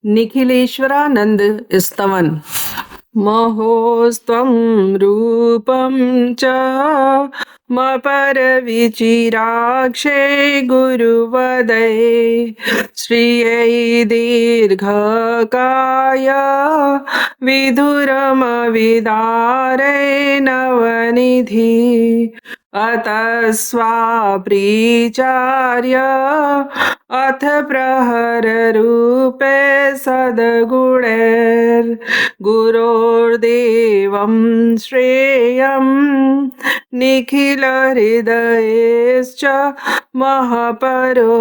निखिलेश्वरानंद स्तवन। महोस्त्वं रूपं च मपरविचिराक्षे गुरुवदये श्रियै दीर्घकाय विधुरमविदारे नवनिधि अतस्वाप्रीचार्य अथ प्रहररूपे सद्गुणैर्गुरोर्देवं श्रेयं निखिलहृदयेश्च महापरो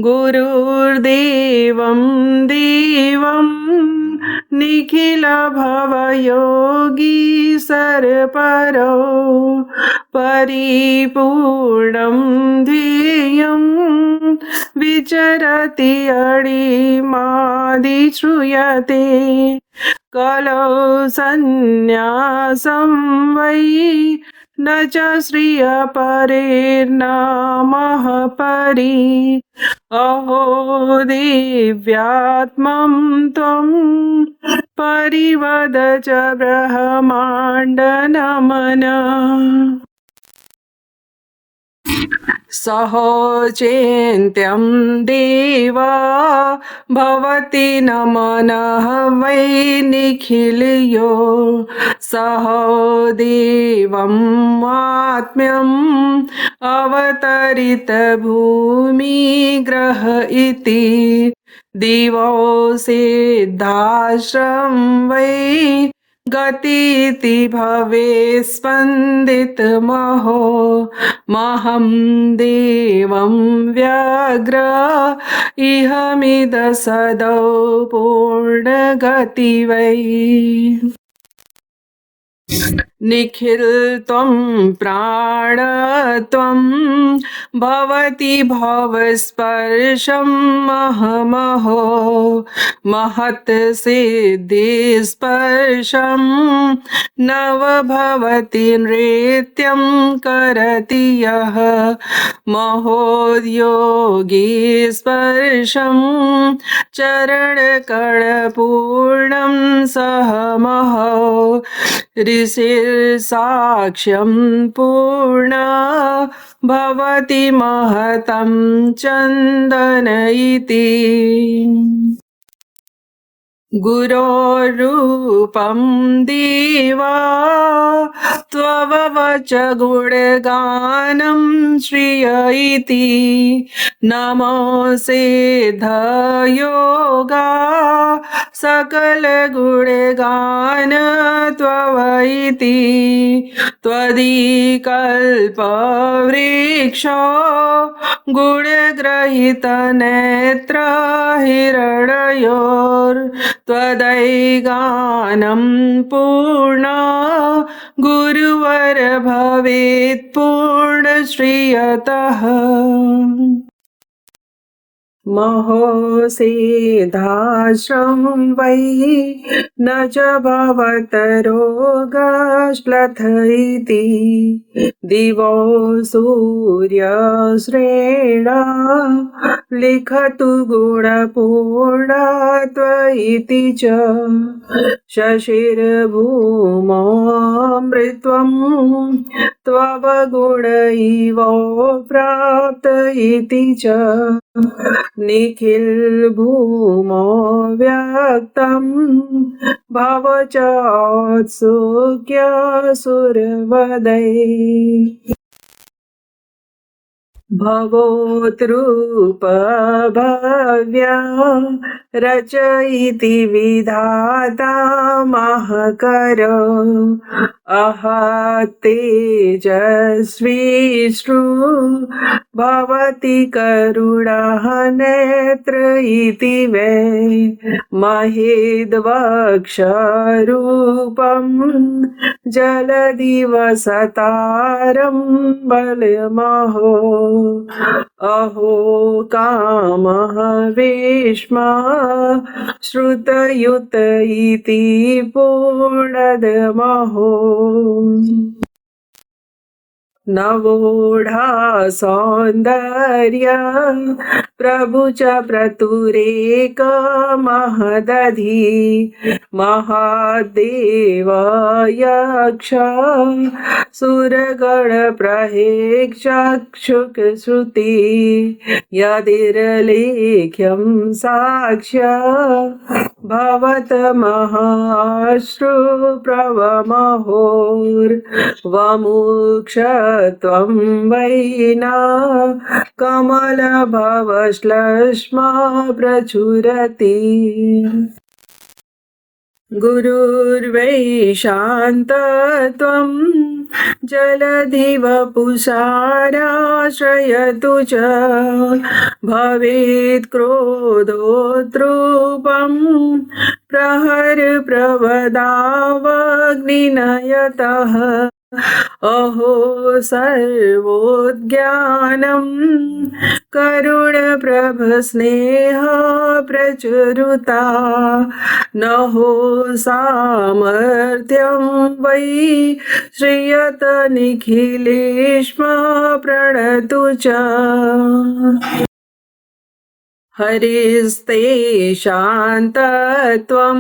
गुरुर्देवं देवं निखिलभवयोगीशरपरो परिपूर्णं ध्येयं विचरति अणिमादिश्रूयते कलौ सन्न्यासं वै न च श्रियपरेर्नामः परि अहो दिव्यात्मं त्वं परिवद च ब्रह्माण्डनमन सहोचेन्त्यं देवा भवति नमनः वै निखिलयो सहो देवं आत्म्यम् अवतरित भूमिग्रह इति दिवो सिद्धाश्रम वै गतीति भवे स्पन्दितमहो महं देवं व्यग्र इहमिदसदौ पूर्णगति वै निखिल त्वं प्राणत्वं भवति भवस्पर्शं महमहो महत् सिद्धिस्पर्शं नव भवति नृत्यं करति यः महोद्योगिस्पर्शं चरणकणपूर्णं सह महो ऋषिर्साक्ष्यं पूर्णा भवति महतं चन्दन इति गुरोरूपं देवा त्ववच गुणगानं श्रिय इति नमो सिद्धयोगा सकलगुणगान त्वव इति त्वदीकल्पवृक्षो गुणग्रहीतनेत्र त्वदैगानं पूर्णा गुरुवर भवेत् पूर्णश्रियतः महोसिद्धाश्रमं वै न च भवतरोगश्लथ इति दिवो सूर्यश्रेणा लिखतु गुणपूर्णत्व इति च शशिर्भूमोऽमृत्वं त्ववगुण इवो प्राप्त इति च निखिल भूमो व्यक्तं भवचोत्सुक्य सुरवदये भवोत्रूपभव्या रचयिति विधाता महकर अहत्तेजस्वीश्रु भवति करुणः नेत्र इति वै महेद्वक्षरूपं जलदिवसतारं बलमहो अहो कामः विष्मा श्रुतयुत इति पूर्णदमहो नवोढा सौन्दर्य प्रभु च प्रतुरेक महदधि महादेव यक्ष सुरगण प्रहेक्षुक श्रुति यदिर्लेख्यं साक्ष्य भवत महाश्रु प्रवमहोर्वमुक्षत्वं वैना कमलभवश्लेष्मा प्रचुरति गुरुर्वै शान्तत्वं जलधिवपुषाराश्रयतु च भवेत् क्रोधोद्रूपं प्रहरप्रवदावग्निनयतः अहो सर्वोद्ज्ञानं करुणप्रभस्नेह प्रचुरुता नहो सामर्थ्यं वै श्रियत निखिलेष्मा प्रणतु च हरिस्ते शान्तत्वं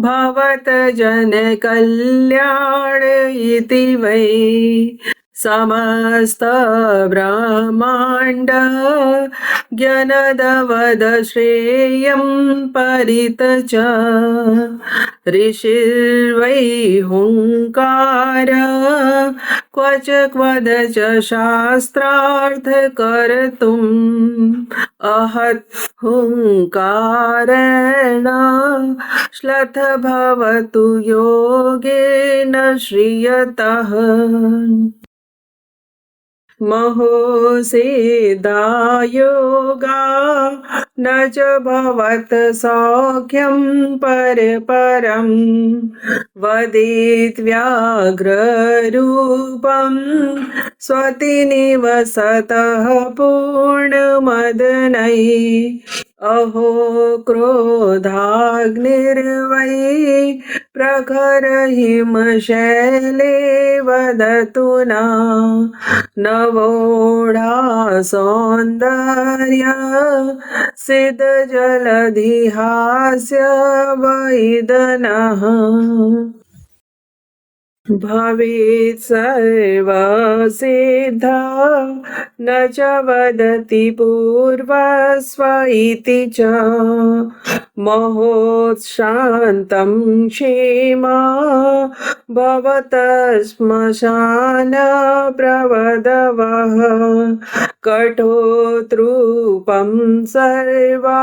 भवत जनकल्याण इति वै समस्त ब्रह्माण्ड ज्ञानदवद श्रेयं परित च ऋषिर्वै हुङ्कार क्वच क्वद च शास्त्रार्थ कर्तुम् अहत् हुङ्कारेण श्लथ भवतु योगेन श्रियतः महोसेदायोगा न च भवत् सौख्यं परपरं वदेत् व्याघ्ररूपं स्वति निवसतः पूर्णमदनै अहो क्रोधाग्निर्वै प्रखर हिमशैले वदतु नवोढा सौन्दर्य सिद्धजलधिहास्य वैदनः भवेत् सर्वसिद्धा न च वदति पूर्वस्व इति च महोत्शान्तं क्षेमा भवत श्मशान प्रवदवः कठोत्रूपं सर्वा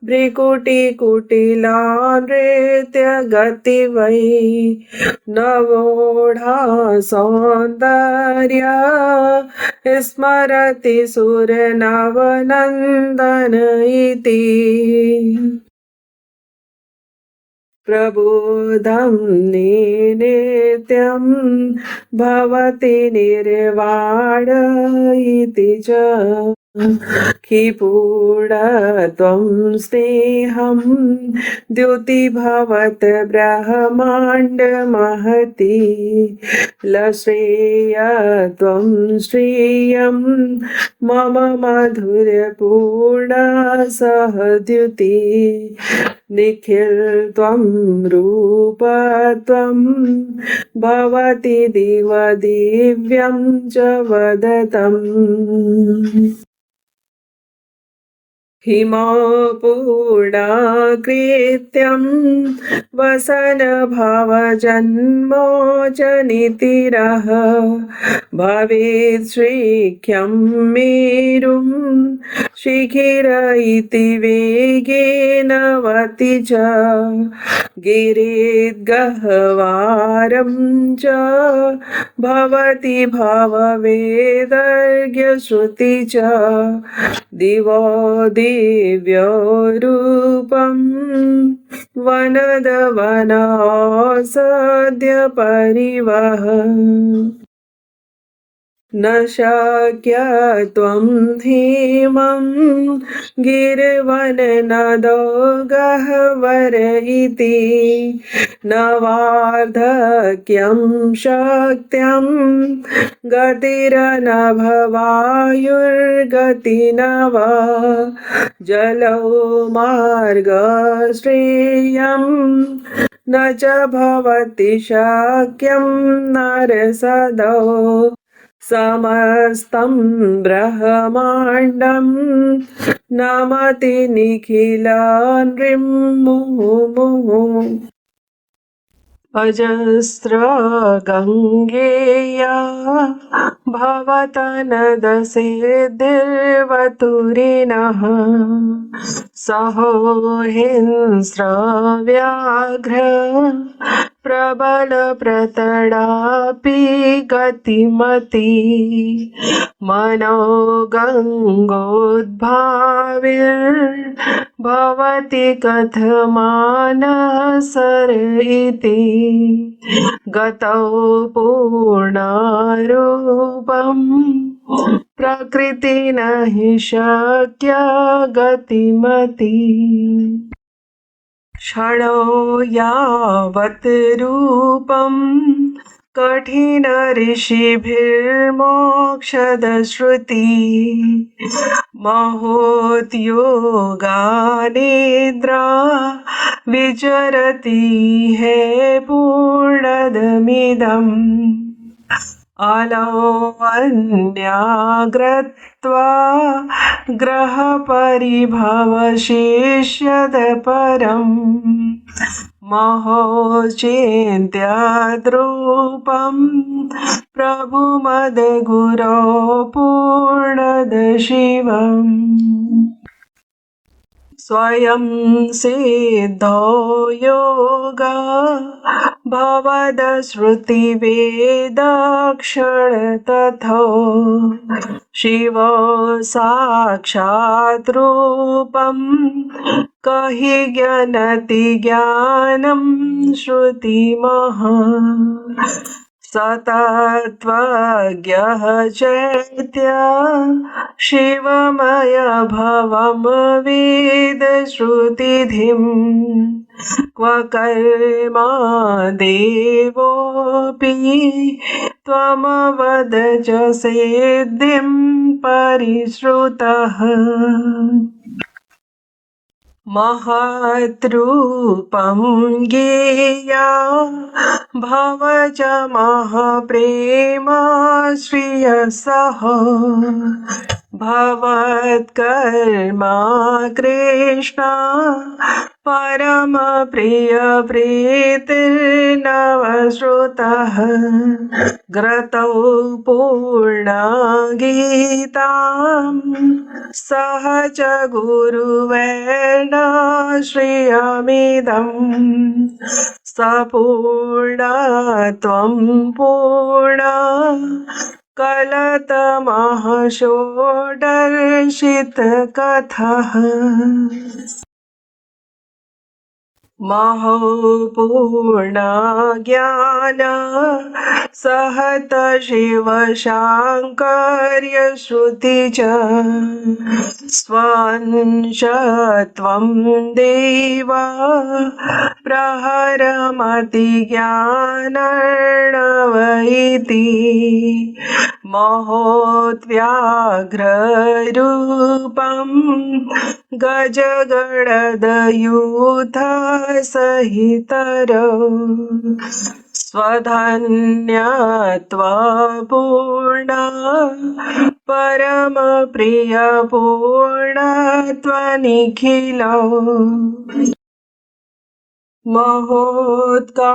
भ्रिकुटिकुटिलानृत्य गति वै नवोढा सौन्दर्य स्मरति सुरनवनन्दन इति प्रबोधं नित्यं भवति निर्वाण इति च क्षिपूर्णत्वं स्नेहं द्युतिभवत् ब्रह्माण्डमहति लश्रेयत्वं श्रियं मम मधुरपूर्णसह द्युति निखिलत्वं रूपत्वं भवति दिव्यं च वदतम् हिमपूर्णाकृत्यं वसनभवजन्मोचनितिरः भवेत् श्रीख्यं मेरुं शिखिर इति वेगेन वति च गिरिद्गह्वारं च भवति भववेदर्घ्यश्रुति च दिवो दिव्यरूपं वनदवनौषध्य परिवह न शक्य त्वं हेमं गिरिवननदो गह्वर इति न वार्धक्यं शक्त्यं गतिरनभवायुर्गति न वा जलौ मार्गश्रेयं न च भवति शक्यं नरसदौ समस्तं ब्रह्माण्डं नमति निखिलं नृमुमुः अजस्र गङ्गेया भवतनदसिद्धिर्वतुरिणः सहोहिंस्रव्याघ्र प्रबलप्रतडापि गतिमती मनो गङ्गोद्भाविर्भवति कथमानसर इति गतौ पूर्णारूपम् प्रकृति न हि शक्य गतिमती क्षणो यावत् रूपं कठिन ऋषिभिर्मोक्षदश्रुति महोद्योगानिद्रा विचरति हे पूर्णदमिदम् अलौवन्याग्रत्वा ग्रहपरिभवशिष्यद परम् महोचिन्त्याद्रूपं प्रभुमद्गुरो पूर्णद शिवम् स्वयं सिद्धो योगा भवदश्रुतिवेदक्षण तथो शिवो साक्षात् रूपं कहि ज्ञानति ज्ञानं श्रुतिमः सतत्त्वज्ञः चैत्य शिवमय भवं वेद श्रुतिधिं क्व कर्मा देवोऽपि त्वमवद च सिद्धिं परिश्रुतः महद्रूपं ज्ञेया भवज महप्रेमाश्रियसः भवत्कर्मा कृष्णा परमप्रियप्रीतिर्नवश्रुतः ग्रतौ पूर्णागीतां सहज गुरुवेणाश्रियमिदम् सपूर्णा त्वं पूर्णा कलतमः षोडर्शितकथः महोपूर्णा ज्ञान सहत शिवशाङ्कर्यश्रुति च स्वांशत्वं देवा प्रहरमतिज्ञानर्णव इति महोद्व्याघ्ररूपं गजगणदयूथसहितरो स्वधन्यत्वपूर्णा परमप्रियपूर्णत्वनिखिलो महोत्काञ्चं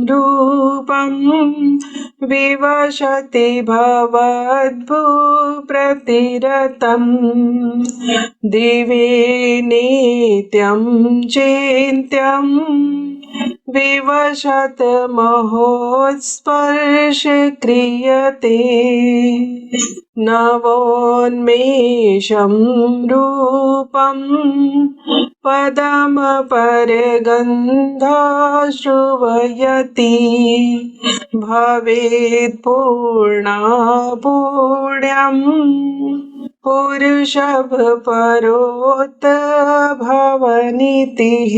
रूपं विवशति भवद्भूप्रतिरतं दिवि नित्यं चिन्त्यं विवशत महोत्स्पर्श क्रियते नवोन्मेषं रूपं पदमपरगन्धा श्रुवयति भवेत् पूर्णा पुण्यम् पुरुषपरोक्त भवनीतिः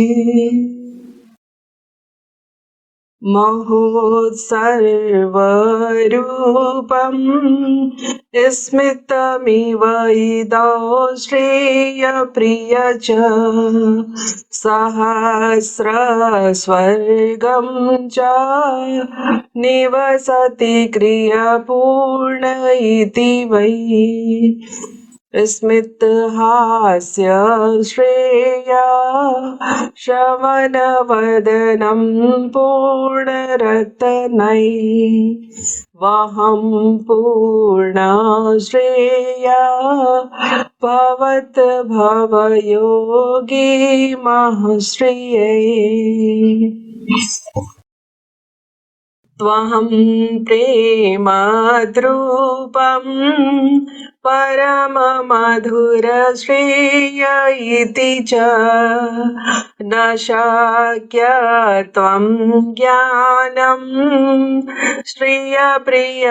महोत्सर्वरूपम् स्मितमिव इदौ श्रेयप्रिय च सहस्रस्वर्गं च निवसति क्रियपूर्ण इति वै स्मितहास्य श्रेया शमनवदनं पूर्णरत्नै वहं पूर्णश्रेया भवत् भवयोगी महश्रिये त्वहं प्रेमद्रूपम् परममधुरश्रेय इति च न शक्य त्वं ज्ञानं श्रियप्रिय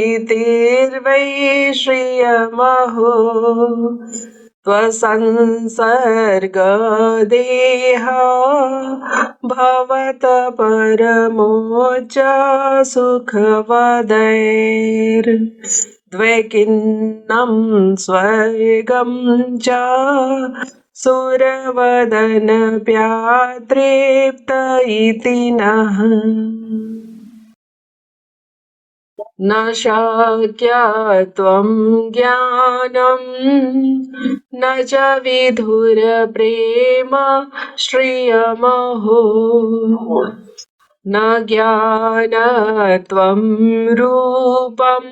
इतिर्वै श्रियमहो त्वसंसर्गदेह भवत परमोच्च सुखवदैर्द्वैकिन्नं स्वर्गं च सुरवदनप्यातृप्त इति नः न शक्य त्वं ज्ञानं न च विधुरप्रेम श्रियमहो न ज्ञानत्वं रूपं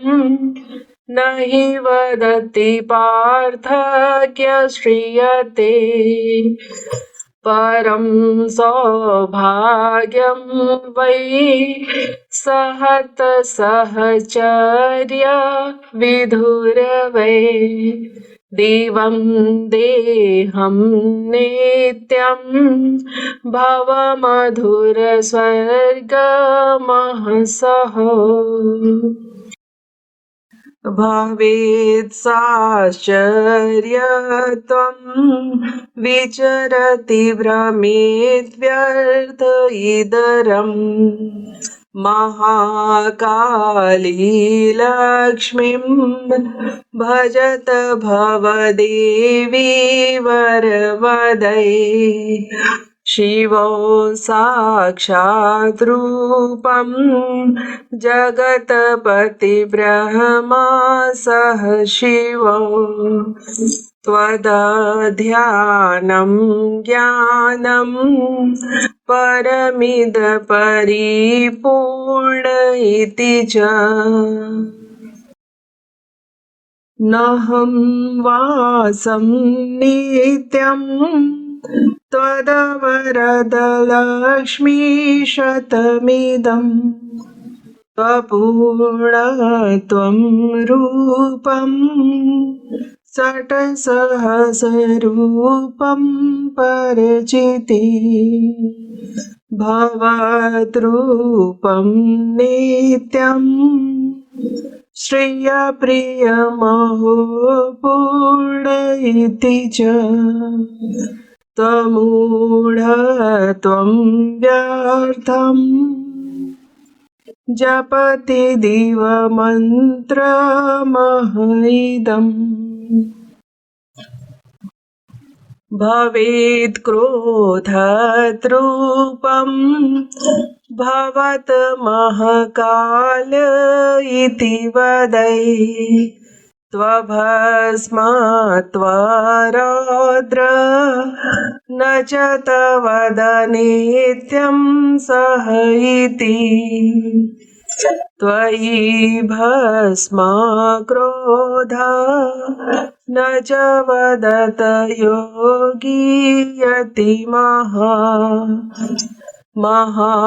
न हि वदति पार्थक्य श्रियते परं सौभाग्यं वै सहत सहचर्य विधुरवै दिवं देहं नित्यं भवमधुरस्वर्गमहसः भवेत् साश्चर्यत्वं विचरति भ्रमेत् व्यर्थ इदरम् महाकाली लक्ष्मीं भजत भवदेवी वरवदै शिवो साक्षात् रूपं जगत्पति ब्रह्मा सह शिवो त्वदध्यानं ज्ञानं परमिद परिपूर्ण इति च नहं वासं नित्यं त्वदवरदलक्ष्मीशतमिदं त्वपूर्णत्वं रूपं षट्सहस्ररूपं परचिति भवद्रूपं नित्यं श्रियप्रियमहो पूर्ण इति च त्वमूढत्वं व्यर्थम् जपति दिवमन्त्रमहैदम् भवेत् क्रोधद्रूपं भवत् महाकाल इति वदै त्वभस्मत्वरौद्र न च तवदनित्यं सह इति त्वयि भस्मा क्रोधा न च वदत योगी यतिमः महाकालीरूपं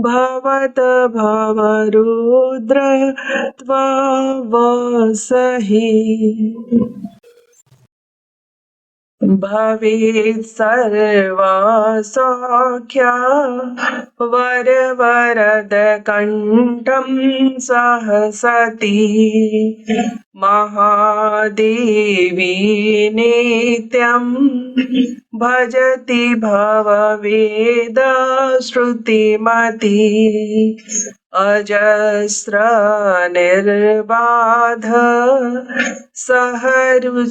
भवत भवरुद्र त्ववसहि भवेत् सर्वसौख्य वरवरदकण्ठं सहसति महादेवी नित्यं भजति भववेदश्रुतिमती अजस्र निर्बाध सहरुचिरकाट्य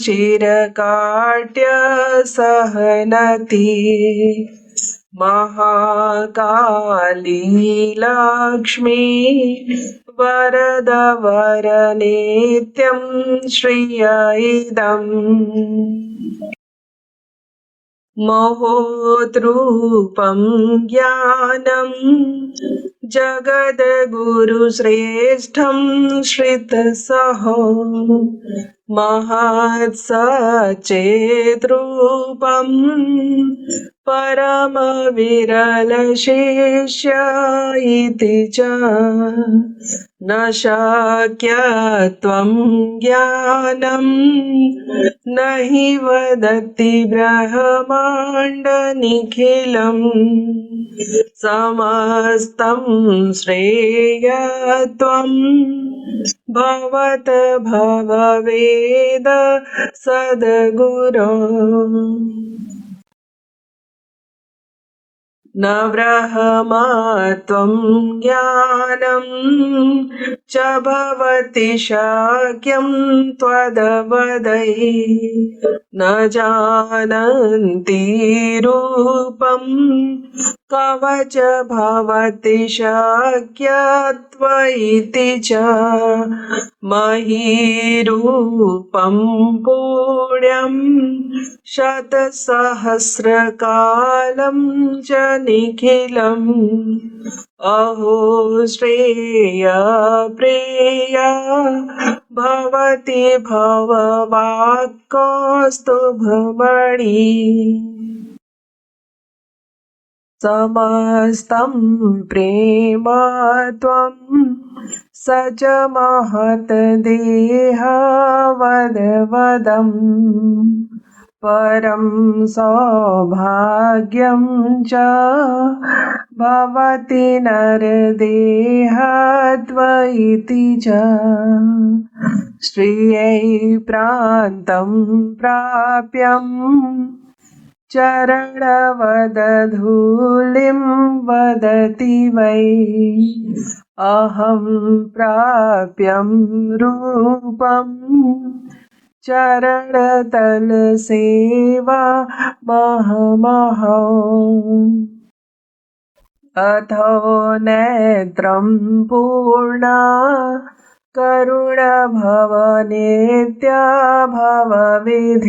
सहनति महाकाली लक्ष्मी वरद वरनित्यं श्रिय इदम् महोद्रूपं ज्ञानं जगद्गुरुश्रेष्ठं श्रितसहो महत्सचेद्रूपं परमविरलशिष्य इति च न शक्यत्वं ज्ञानं न हि वदति ब्रह्माण्डनिखिलम् समस्तं श्रेयत्वं भवत भववेद सद्गुरो न ब्रह्मत्वं ज्ञानं च भवति शक्यं त्वदवदै न जानन्ति रूपं कवच भवति शक्यत्वइति च महीरूपं पुण्यं शतसहस्रकालं च निखिलम् अहो श्रेया प्रिया भवति भववाक्कोऽस्तु भ्रमणि समस्तं प्रेम त्वं स च महत् देहवद्वदम् परं सौभाग्यं च भवति नरदेहत्वइति च श्रियै प्रान्तं प्राप्यं चरणवदधूलिं वदति वै अहं प्राप्यं रूपं चरणतलसेवा महमहो अथो नेत्रं पूर्णा करुणभवनित्या भवविधिर्न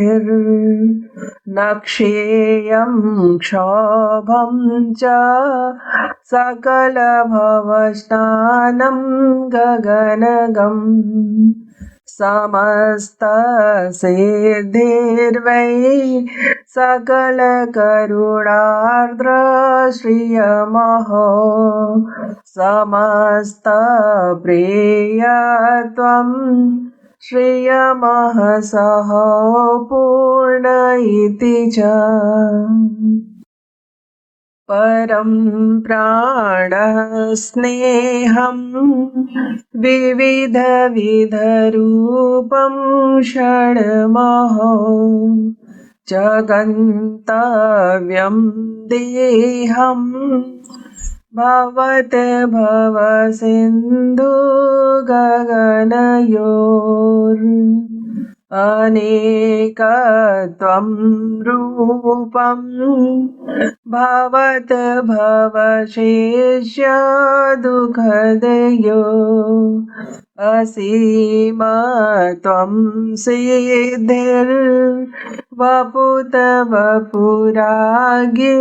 क्षेयं क्षोभं च सकलभवस्नानं गगनगम् समस्तसिद्धिर्वै सकलकरुणार्द्र श्रियमहो समस्तप्रियत्वं श्रियमः सहो पूर्ण इति च परं प्राणस्नेहं विविधविधरूपं षण्महो च गन्तव्यं देहं भवत भवसिन्धु गगनयोर् अनेकत्वं रूपं भवत भवशेष्य दुःखदयो असीमत्वं सिद्धिर्वपुत वपुरागे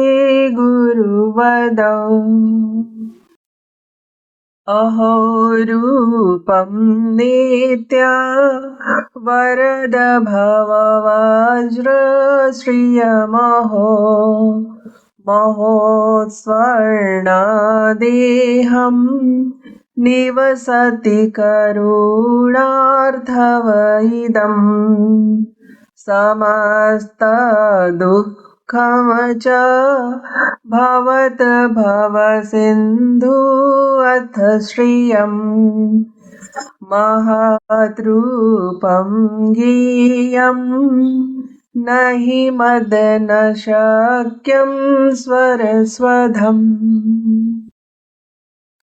गुरुवदौ अहो रूपं नित्य वरद भववज्र श्रियमहो महोत्स्वर्णदेहं निवसति करुणार्थव इदम् समस्त दुःखं च भवत भव सिन्धु अथ श्रियम् महद्रूपं ज्ञेयम् न हि मदन शक्यं स्वरस्वधम्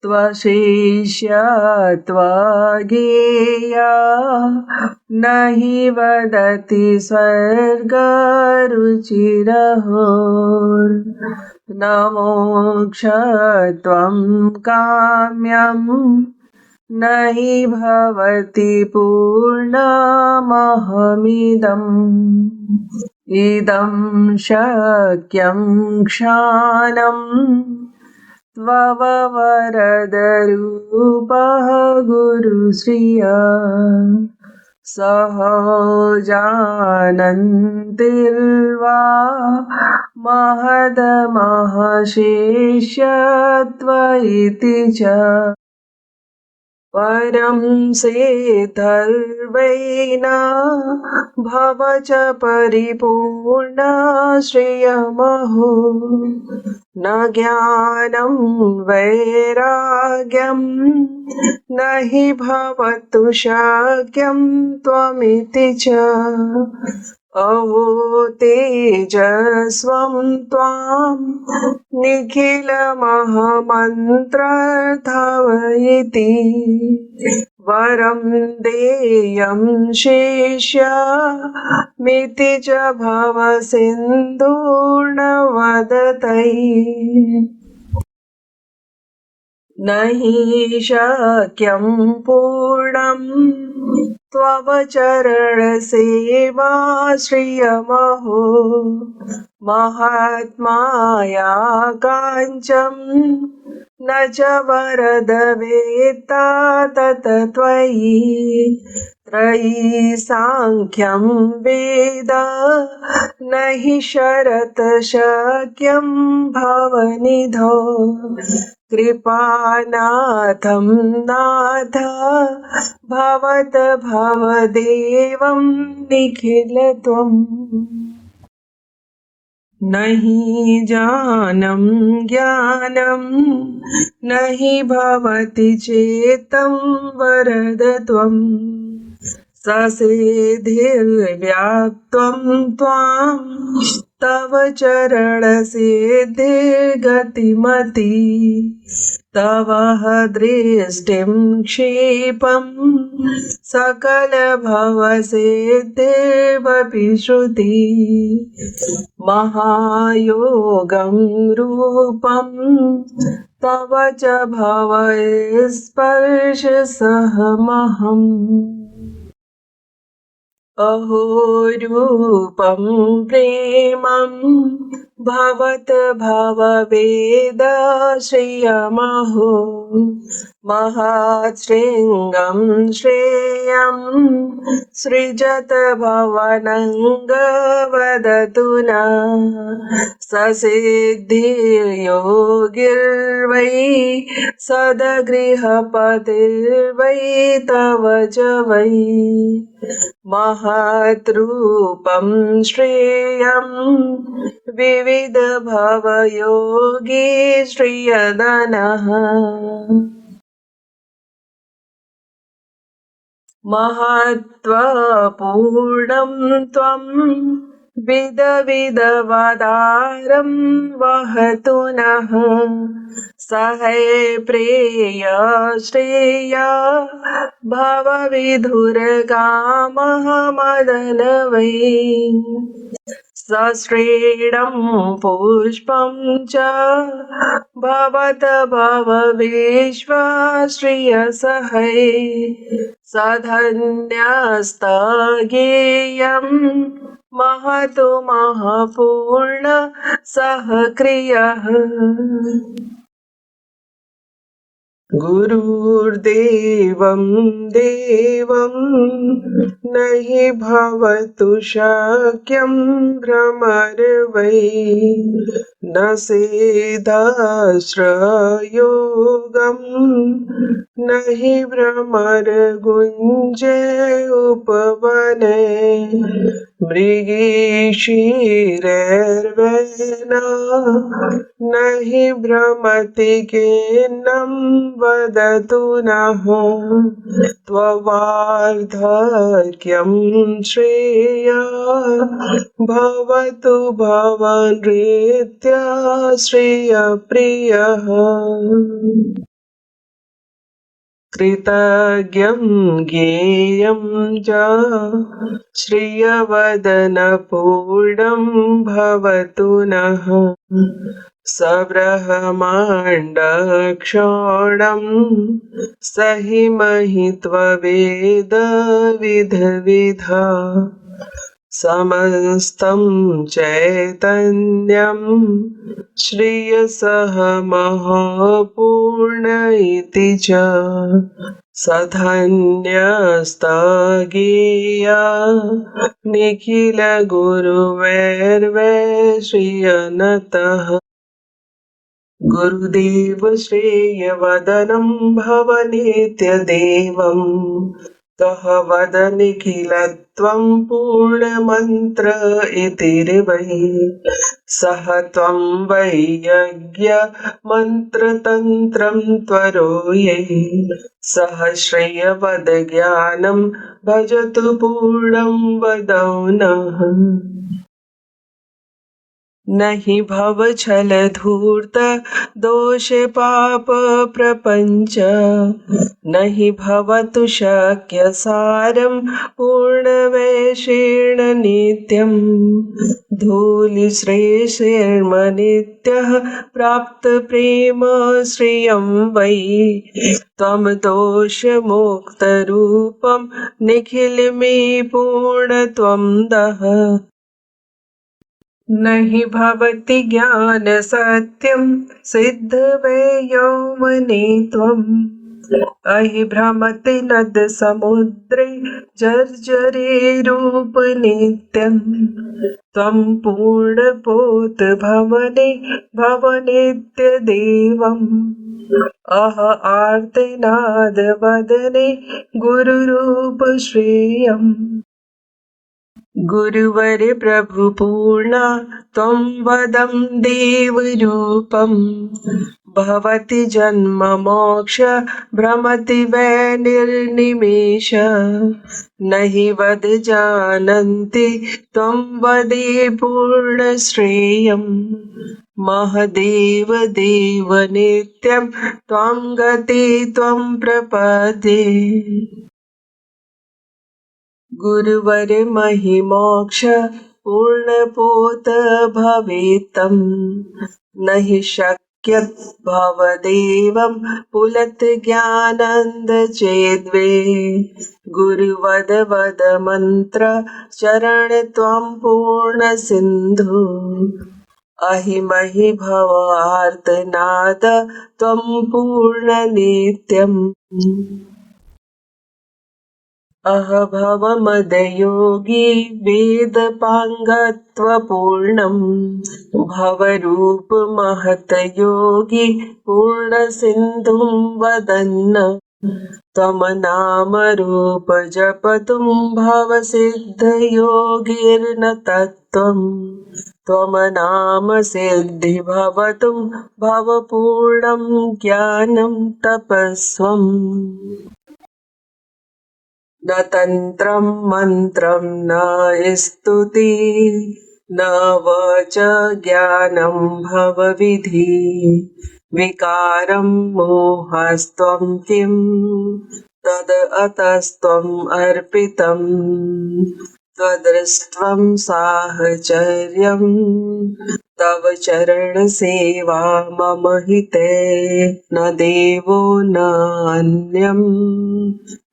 त्वशेष्य त्वगेया न हि वदति स्वर्गरुचिरहो न मोक्ष त्वं काम्यम् न हि भवति पूर्णमहमिदम् इदं शक्यं क्षानं त्ववरदरूपः गुरुश्रिया सहजानन्तिर्वा महदमहशेष्यत्व इति च परं सेतर्वैना भव च परिपूर्णा श्रियमहो न ज्ञानं वैराग्यं न हि भवतु शक्यं त्वमिति च अहो तेजस्वं त्वां निखिलमहमन्त्रर्थवैति वरं देयं शिष्यमिति च भव सिन्धूर्न वदतै न हि शक्यं पूर्णं त्वव चरणसेवा श्रियमहो महात्माया काञ्चं न च वरद वेत्ता तत त्वयि त्रयी सांख्यं वेद न हि शरत शक्यं भवनिधो कृपानाथं नाथ भवत भवदेवं निखिलत्वम् न हि जानं ज्ञानं न हि भवति चेतं वरद त्वं ससिद्धिर्व्याप्तं त्वां तव चरणसिद्धिर्गतिमति तव दृष्टिं क्षिपं सकलभवसिद्धिर्वपि श्रुति महायोगं रूपं तव च भवस्पर्शसहमहम् अहो रूपं प्रेमं भवत भववेदश्रियमहो महच्छृङ्गं श्रेयं सृजत भवनङ्गवदतु न ससिद्धिर्योगिर्वै सदगृहपतिर्वै तव च वै महद्रूपं श्रेयं विविध भवयोगी श्रियदनः महत्त्वपूर्णं त्वं विदविदवदारं वहतु नः सहै प्रेय श्रेया भवविधुरकामः मदन वै सश्रेणं पुष्पं च भवत भव विश्वश्रियसहै सधन्यस्तगेयं महतु महपूर्ण सहक्रियः गुरुर्देवं देवं न हि भवतु शक्यं भ्रमर वै न सेदाश्रयोगं न हि भ्रमर गुञ्जे उपवने मृगीषीरेर्वेना नहि भ्रमति खिन्नं वदतु नः त्ववार्धक्यं श्रेया भवतु भवनृत्या श्रियप्रियः कृतज्ञं ज्ञेयं च श्रियवदनपूर्णं भवतु नः सब्रह्माण्डक्षोणं स हि महित्ववेदविधविधा समस्तं चैतन्यं श्रेयसः महापूर्ण इति च सधन्यस्तगेया निखिलगुरुवैर्वैश्रियनतः गुरुदेव श्रेयवदनं भवनित्यदेवम् कः वदनिखिलत्वं पूर्णमन्त्र इतिर्वै सह त्वं वै यज्ञमन्त्रतन्त्रं त्वरो ये सह श्रेयवदज्ञानं भजतु पूर्णं वदौ नः नहि भवछलधूर्त दोष पाप प्रपञ्च नहि भवतु शक्यसारं पूर्णवैशेण नित्यं धूलिश्रेष्ठर्मनित्यः प्राप्तप्रेम श्रियं वै त्वं दोषमुक्तरूपं निखिलमे पूर्णत्वं दः नहि भवति ज्ञानसत्यं सिद्धवैयौवने त्वम् अहि भ्रमति नदसमुद्रे जर्जरे रूपनित्यं त्वं पूर्णपोतभवने भवनित्यदेवम् अह आर्तनादवदने गुरुरूप श्रेयम् गुरुवर प्रभु पूर्णा त्वं वदं देवरूपम् भवति जन्म मोक्ष भ्रमति वै निर्निमेष नहि वद जानन्ति त्वं वदे पूर्णश्रेयम् महदेव देव नित्यं त्वं गते त्वं प्रपदे गुरुवर महिमोक्ष पूर्णपोत भवेत्तं नहि शक्यत् भवदेवं पुलत ज्ञानन्द चेद्वे गुरुवद वद मन्त्र चरण त्वं पूर्ण सिन्धु अहि महि भव आर्तनाद त्वं पूर्ण नित्यम् अहभवमदयोगी वेदपाङ्गत्वपूर्णं भवरूपमहतयोगी पूर्णसिन्धुं वदन् त्वं नामरूप जपतुं भवसिद्धयोगिर्न तत्त्वम् त्वं नाम सिद्धि भवतुं भवपूर्णं ज्ञानं तपस्वम् न तन्त्रं मन्त्रं न स्तुति न वच ज्ञानं भवविधि विकारं मोहस्त्वं किं तद् अतस्त्वम् अर्पितम् त्वदृष्ट्वं साहचर्यं तव चरणसेवा मम हिते न देवो नान्यं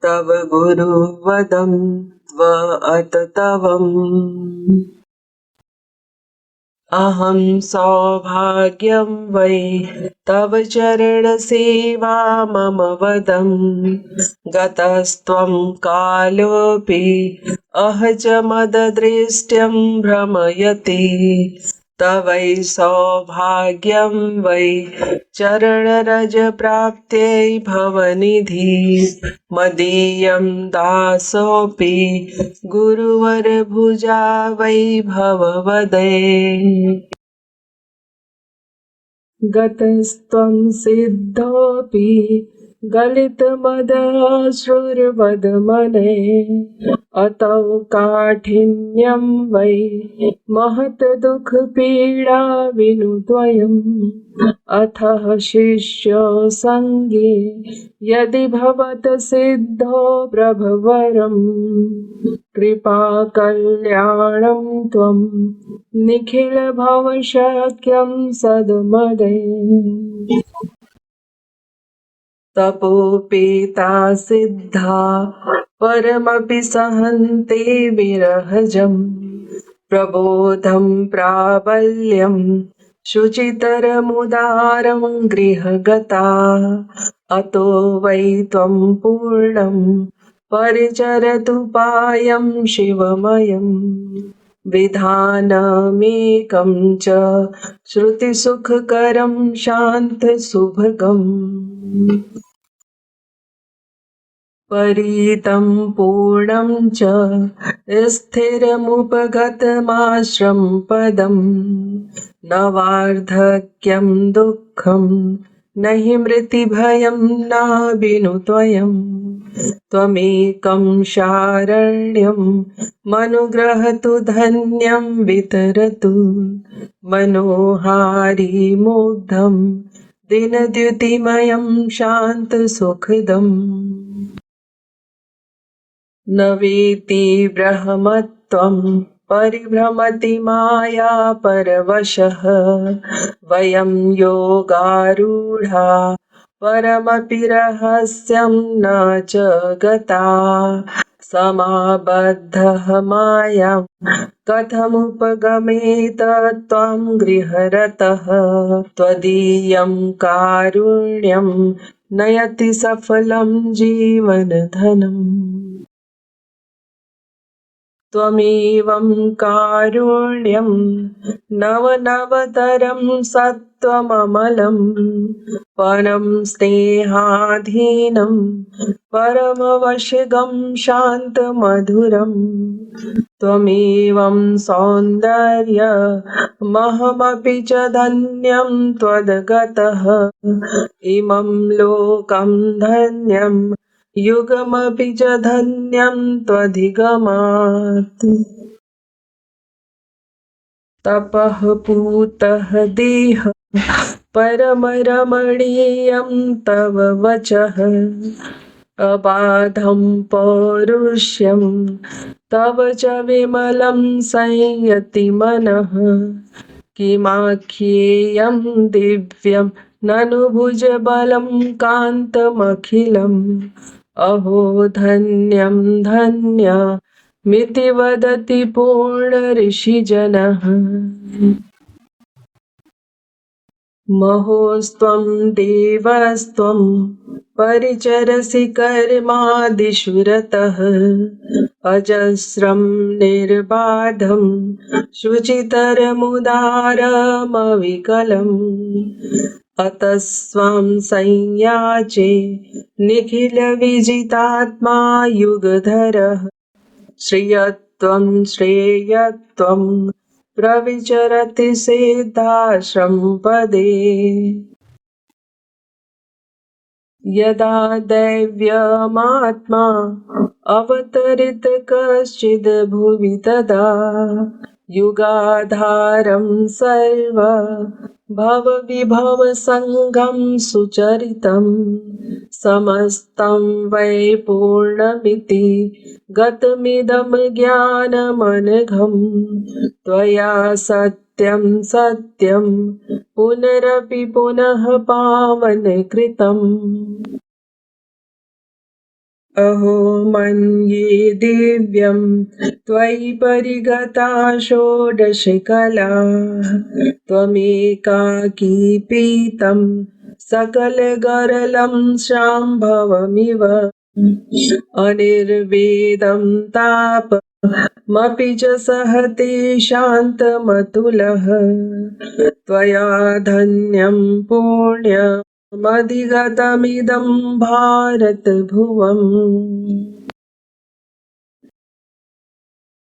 तव गुरुवदं त्वअततवम् अहं सौभाग्यं वै तव चरणसेवा मम वदं गतस्त्वं कालोऽपि अहजमददृष्ट्यं भ्रमयति तवै सौभाग्यं वै चरणरज प्राप्त्यै भवनिधि मदीयं दासोऽपि गुरुवर भुजा वैभववदे गतस्त्वं सिद्धोऽपि गलितमदाश्रुर्वदमने अतौ काठिन्यं वै महत् दुःखपीडा विनुद्वयम् अथः शिष्यो सङ्गे यदि भवत सिद्धो प्रभवरम् कृपा कल्याणं त्वं निखिल भवशक्यं सद्मदे तपोपेता सिद्धा परमपि सहन्ते विरहजम् प्रबोधं प्राबल्यं शुचितरमुदारं गृहगता अतो वै त्वं पूर्णं परिचरतुपायं शिवमयम् विधानमेकं च श्रुतिसुखकरं शान्तसुभगम् परितं पूर्णं च स्थिरमुपगतमाश्रं पदम् न वार्धक्यं दुःखं न हि मृतिभयं न विनुत्वयम् त्वमेकं शारण्यं मनुग्रहतु धन्यं वितरतु मनोहारी मुग्धं दिनद्युतिमयं शान्तसुखदम् न वेत्ति ब्रह्मत्वं परिभ्रमति माया परवशः वयं योगारूढा परमपि रहस्यं न च गता समाबद्धः मायां कथमुपगमेत त्वां गृहरतः त्वदीयं कारुण्यं नयति सफलं जीवनधनम् त्वमेवं कारुण्यं नवनवतरं सत्त्वममलं परं स्नेहाधीनं परमवशगं शान्तमधुरम् त्वमेवं सौन्दर्यमहमपि च धन्यं त्वद्गतः इमं लोकं धन्यं युगमपि च धन्यं त्वधिगमात् तपः पूतः देह परमरमणीयं तव वचः अबाधं पौरुष्यं तव च विमलं संयति मनः किमाख्येयं दिव्यं ननु भुजबलं कान्तमखिलम् अहो धन्यं धन्यमिति वदति पूर्णऋषिजनः महोस्त्वं देवस्त्वं परिचरसि कर्मादिषु रतः अजस्रं निर्बाधं शुचितरमुदारमविकलम् अतस्त्वं संयाचे निखिलविजितात्मा युगधरः श्रियत्वं श्रेयत्वं प्रविचरति सिद्धाश्रम पदे यदा दैव्यमात्मा अवतरित कश्चिद् भुवि तदा युगाधारं सर्व भवविभवसङ्गं सुचरितं समस्तं वै पूर्णमिति गतमिदं ज्ञानमनघं त्वया सत्यं सत्यं पुनरपि पुनः पावनकृतम् अहो मन्ये दिव्यं त्वयि परिगता षोडशकलाः त्वमेकाकी पीतं सकलगरलं शाम्भवमिव अनिर्वेदं ताप मपि च सहते शान्तमतुलः त्वया धन्यं पुण्यमधिगतमिदं भारतभुवम्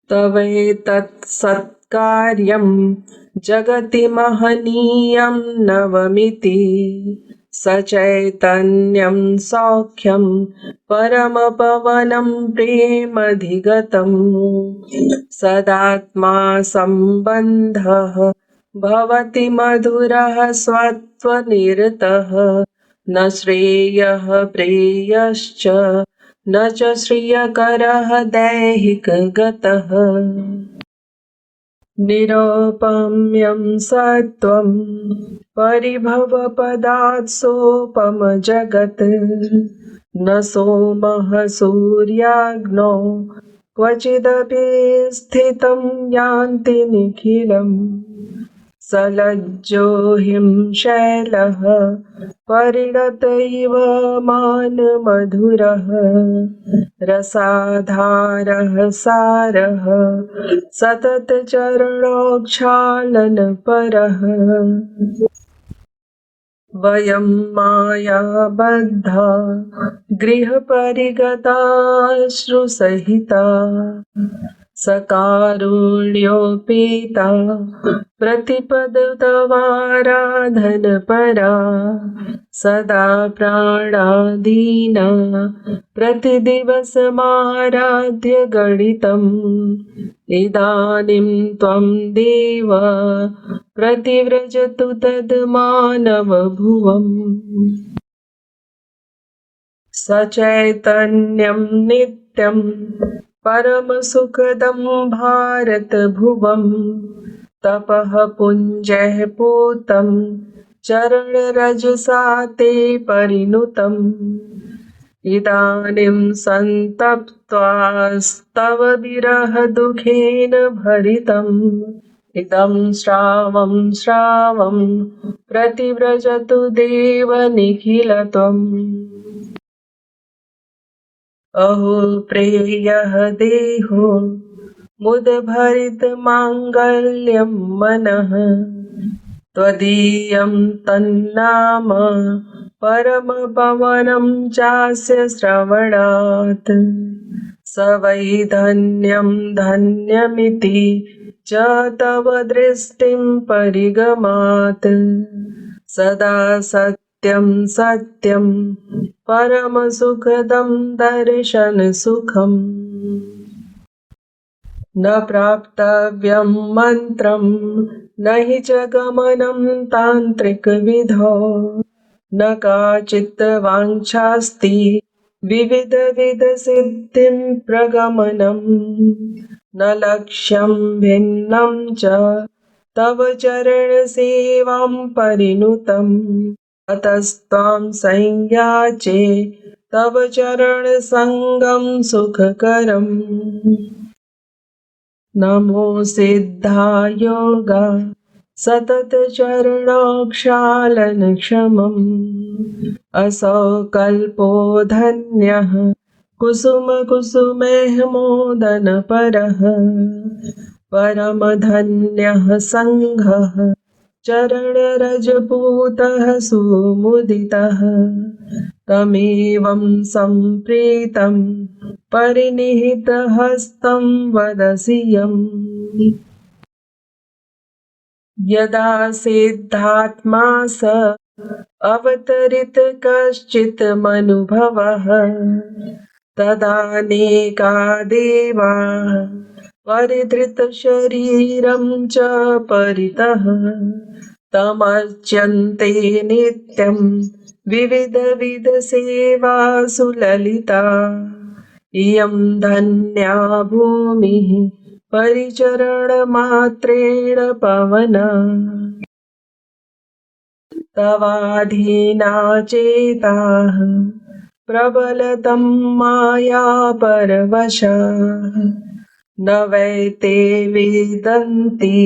तवैतत्सत्कार्यं जगति महनीयं नवमिति सचैतन्यं सौख्यं परमपवनं प्रेमधिगतम् सदात्मा सम्बन्धः भवति मधुरः स्वत्वनिरतः न श्रेयः प्रेयश्च न च श्रियकरः दैहिकगतः निरुपम्यं सत्त्वं परिभवपदात् सोपमजगत् न सोमः सूर्याग्नौ क्वचिदपि स्थितं यान्ति निखिलम् सलज्जो हिमशैलः परिणत इव मानमधुरः रसाधारः सारः सततचरणोक्षालनपरः वयं मायाबद्धा गृहपरिगताश्रुसहिता सकारुण्योपेता प्रतिपदतवाराधनपरा सदा प्राणादीना प्रतिदिवसमाराध्य गणितम् इदानीं त्वं देव प्रतिव्रजतु तद्मानवभुवम् सचैतन्यं नित्यं परमसुखदं भारतभुवम् तपः पुञ्जः पूतं चरणरजसा ते परिणुतम् इदानीं सन्तप्त्वास्तव विरहदुःखेन भरितम् इदं श्रावं श्रावं प्रतिव्रजतु देव निखिलत्वम् अहो प्रेयः देहो मुदभरितमाङ्गल्यं मनः त्वदीयं तन्नाम परमपवनं चास्य श्रवणात् स वै धन्यं धन्यमिति च तव दृष्टिं परिगमात् सदा सत्यं सत्यं परमसुखदं दर्शनसुखम् न प्राप्तव्यं मन्त्रं न हि च गमनं तान्त्रिकविधौ न काचित् वाञ्छास्ति विविधसिद्धिं प्रगमनम् न लक्ष्यं भिन्नं च तव चरणसेवां परिणुतम् अतस्त्वां संयाचे तव चरणसङ्गं सुखकरम् नमो सिद्धायोगा सततचरणोक्षालनक्षमम् असौ कल्पो धन्यः कुसुमकुसुमैर्मोदनपरः परमधन्यः सङ्घः चरणरजपूतः सुमुदितः तमेवं सम्प्रीतं परिनिहितहस्तं वदसि यम् यदा सिद्धात्मा स अवतरित कश्चित् मनुभवः तदानेका देवा परिधृतशरीरं च परितः तमर्च्यन्ते नित्यं विविधसेवा सुललिता इयं धन्या भूमिः परिचरणमात्रेण पवना तवाधीना चेताः प्रबलतं माया परवशाः न वै ते विदन्ति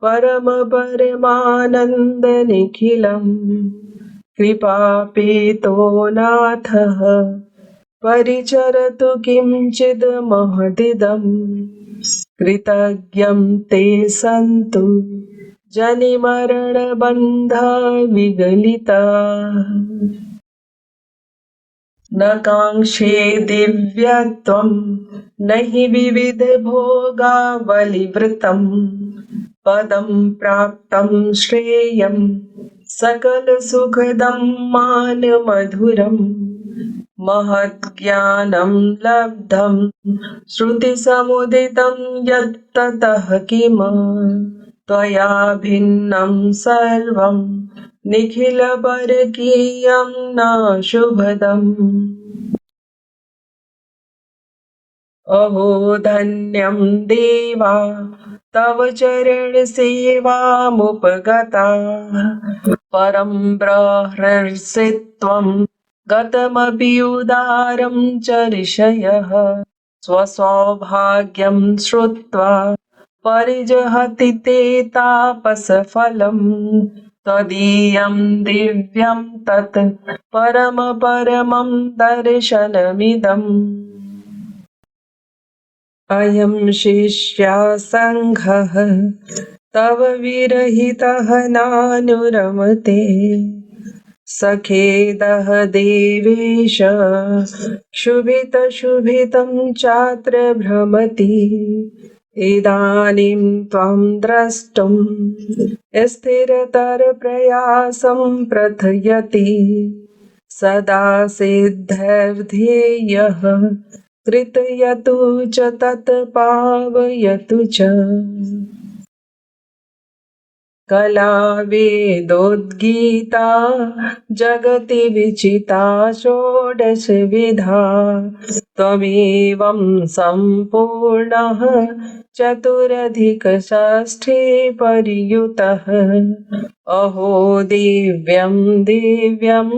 परमानन्दनिखिलम् कृपापीतो नाथः परिचरतु किञ्चिद् महदिदम् कृतज्ञं ते सन्तु जनिमरणबन्धा विगलिताः न काङ्क्षे दिव्यत्वं न हि विविधभोगावलिवृतम् पदं प्राप्तं श्रेयं सकलसुखदं मानमधुरम् महज्ञानं लब्धं श्रुतिसमुदितं यत्ततः किम त्वया भिन्नं सर्वं निखिलपरकीयं न शुभदम् अहो धन्यं देवा तव चरणसेवामुपगता परं बृहर्षित्वं गतमपि उदारं च ऋषयः स्वसौभाग्यं श्रुत्वा परिजहति ते तापसफलम् त्वदीयं दिव्यं तत् परमं दर्शनमिदम् अयं शिष्यासङ्घः तव विरहितः नानुरमते सखेदः देवेश शुभितशुभितं चात्र भ्रमति इदानीं त्वां द्रष्टुं स्थिरतरप्रयासं प्रथयति सदा सिद्धैर्ध्येयः कृतयतु च तत् पावयतु च कला वेदोद्गीता जगति विचिता षोडशविधा त्वमेवं सम्पूर्णः चतुरधिकषष्ठे परियुतः अहो दिव्यं दिव्यं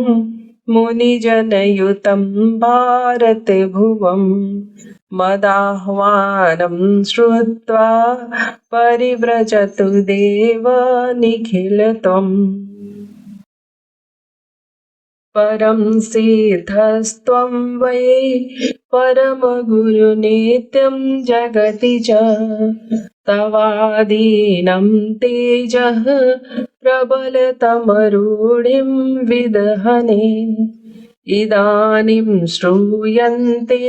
मुनिजनयुतं भारतभुवम् मदाह्वानं श्रुत्वा परिव्रजतु देव निखिलत्वम् परं सिद्धस्त्वं वै परमगुरुनित्यं जगति च तवादीनं तेजः प्रबलतमरूढिं विदहने इदानीं श्रूयन्ते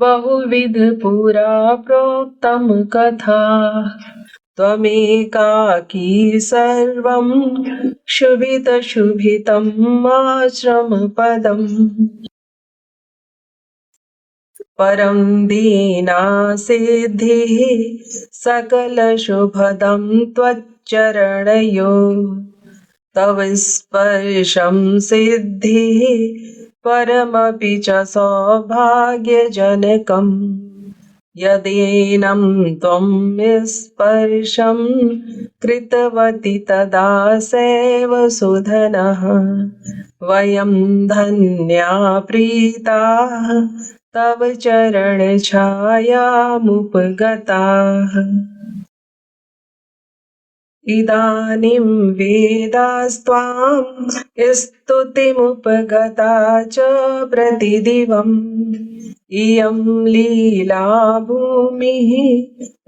बहुविधपुरा प्रोक्तं कथा त्वमेकाकी सर्वं शुभितशुभितम् आश्रमपदम् परं दीनासिद्धिः सकलशुभदं त्वच्चरणयो तव स्पर्शं सिद्धिः परमपि च सौभाग्यजनकम् यदेनं त्वं स्पर्शं कृतवती तदा सैव सुधनः वयं धन्या प्रीताः तव चरणछायामुपगताः इदानीं वेदास्त्वां स्तुतिमुपगता च प्रतिदिवम् इयं लीला भूमिः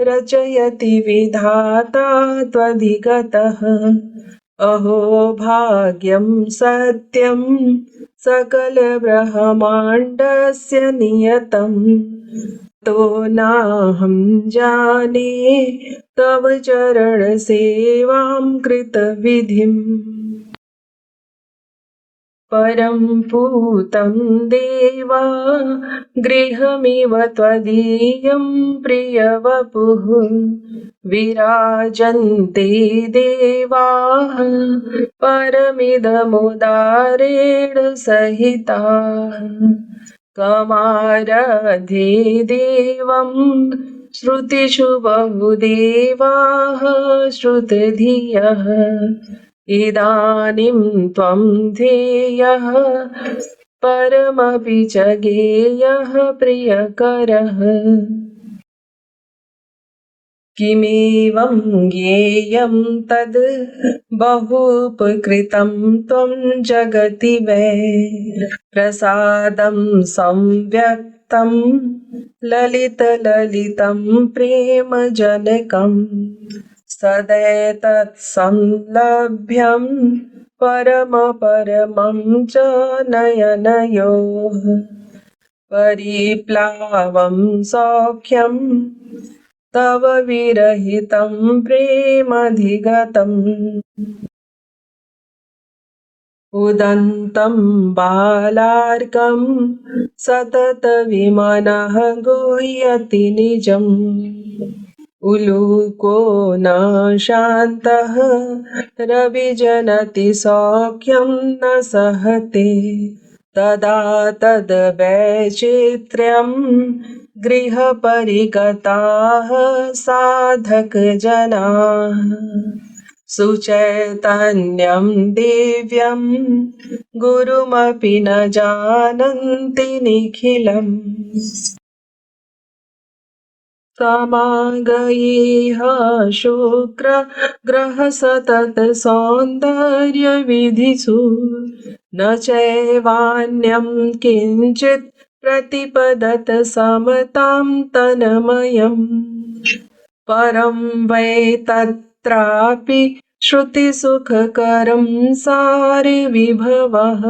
रचयति विधाता त्वधिगतः अहो भाग्यं सत्यं सकलब्रह्माण्डस्य नियतम् तो नाहं जाने तव चरणसेवां कृतविधिम् परं पूतं देवा गृहमिव त्वदीयं प्रियवपुः विराजन्ते देवाः परमिदमुदारेण सहिताः कमाराध्ये देवं श्रुतिषु बहुदेवाः श्रुतधियः इदानीं त्वं ध्येयः परमपि च गेयः प्रियकरः किमेवं ज्ञेयं तद् बहुपकृतं त्वं जगति वै प्रसादं संव्यक्तं ललितललितं प्रेमजनकम् सदैतत्संलभ्यं परमपरमं च नयनयोः परिप्लावं सौख्यं तव विरहितं प्रेमधिगतम् उदन्तं बालार्कं सततविमनः गुह्यति निजम् उलूको न शान्तः रविजनति सौख्यं न सहते तदा तद्वैचित्र्यं गृहपरिगताः साधकजनाः सुचैतन्यं दिव्यं गुरुमपि न जानन्ति निखिलम् समागयेह शुक्रग्रहसततसौन्दर्यविधिषु न चैवान्यं किञ्चित् प्रतिपदत समतां तन्मयम् परं वै तत्रापि श्रुतिसुखकरं सारविभवः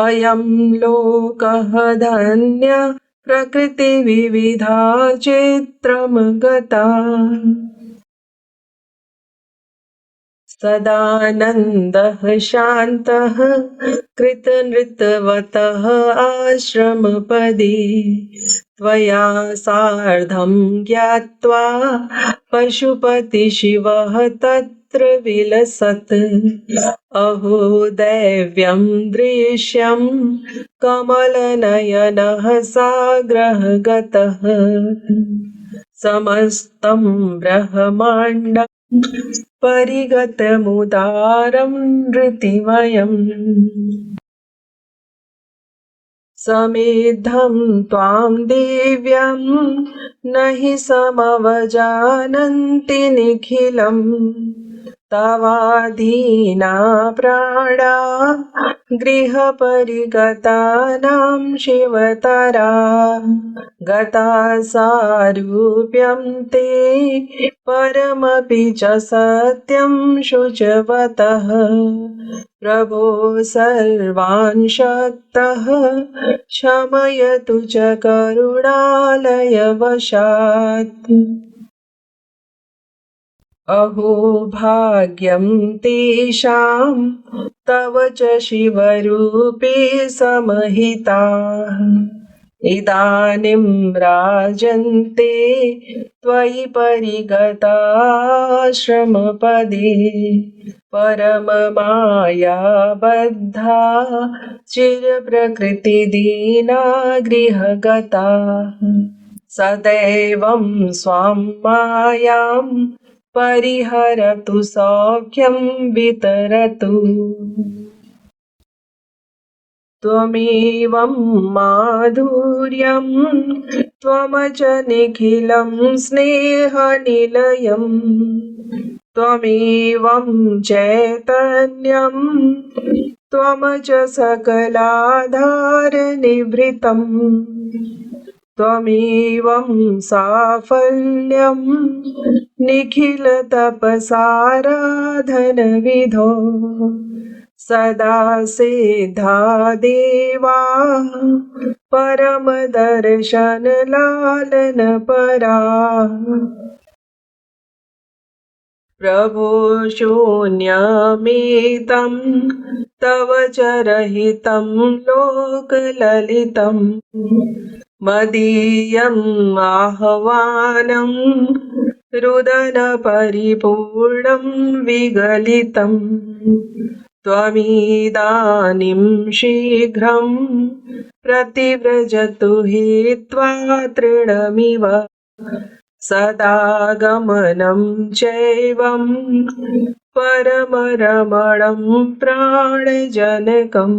अयं लोकः धन्यः प्रकृतिविविधा चित्रं गता सदानन्दः शान्तः कृतनृतवतः आश्रमपदे त्वया सार्धं ज्ञात्वा पशुपतिशिवः तत्र विलसत् अहो दैव्यं दृश्यं कमलनयनः साग्रहगतः समस्तं ब्रह्माण्डं परिगतमुदारं नृतिमयम् समेद्धं त्वां दिव्यं न हि समवजानन्ति निखिलम् तवाधीना प्राणा गृहपरिगतानां शिवतरा गता सारूप्यं ते परमपि च सत्यं शुचवतः प्रभो सर्वान् शक्तः शमयतु च करुणालयवशात् अहो भाग्यं तेषां तव च शिवरूपे समहिताः इदानीं राजन्ते त्वयि परिगताश्रमपदे परममायाबद्धा चिरप्रकृतिदीना गृहगताः सदैवं स्वां मायां परिहरतु सौख्यं वितरतु त्वमेवं माधुर्यं त्वमच निखिलं स्नेहनिलयम् त्वमेवं चैतन्यं त्वमच सकलाधारनिभृतम् त्वमेवं साफल्यं निखिलतपसाराधनविधो सदा सिद्धा देवाः परमदर्शनलालनपरा प्रभो शून्यमेतं तव च रहितं लोकललितं मदीयम् आह्वानं रुदनपरिपूर्णं विगलितं त्वमिदानीं शीघ्रं प्रतिव्रजतु हित्वा तृणमिव सदा गमनं चैवं परमरमणं प्राणजनकम्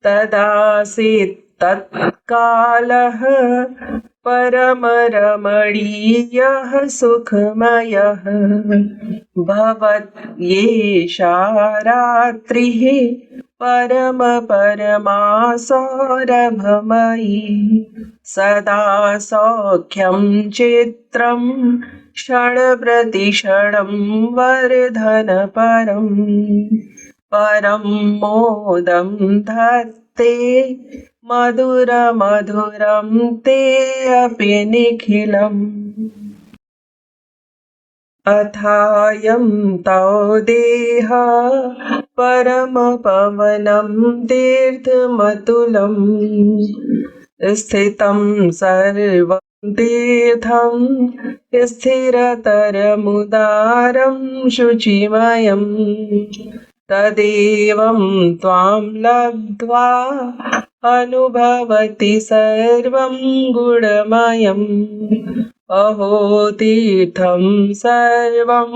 तदासीत् तत्कालः परमरमणीयः सुखमयः भवत्येषा रात्रिः परमपरमा सौरभमयी सदा सौख्यं चित्रं क्षणप्रतिक्षणं वर्धनपरम् परं मोदं धत्ते मधुरमधुरं ते अपि निखिलम् अथायं तौ देहा परमपवनं तीर्थमतुलम् स्थितं सर्वं तीर्थं स्थिरतरमुदारं शुचिमयम् तदेवं त्वां लब्ध्वा अनुभवति सर्वं गुणमयम् अहो तीर्थं सर्वं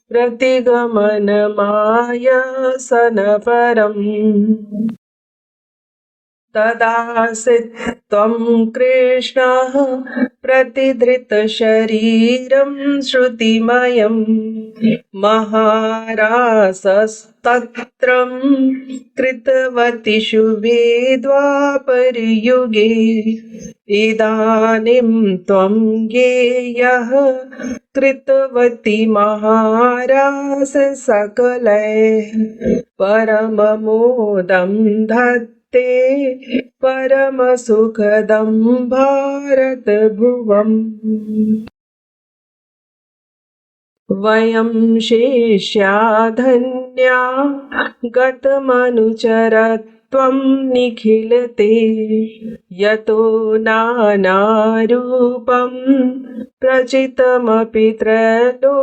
प्रतिगमनमायसनपरम् तदासीत्त्वं कृष्णः प्रतिधृतशरीरं श्रुतिमयं महारासस्तत्रं कृतवती शुभे द्वापरयुगे इदानीं त्वं ज्ञेयः कृतवती महारास सकलैः परममोदं धत्ते परमसुखदं भारतभुवम् वयं शेष्या धन्या गतमनुचरत्वं निखिलते यतो नानारूपं प्रचितमपि त्रैलोक्यविभवं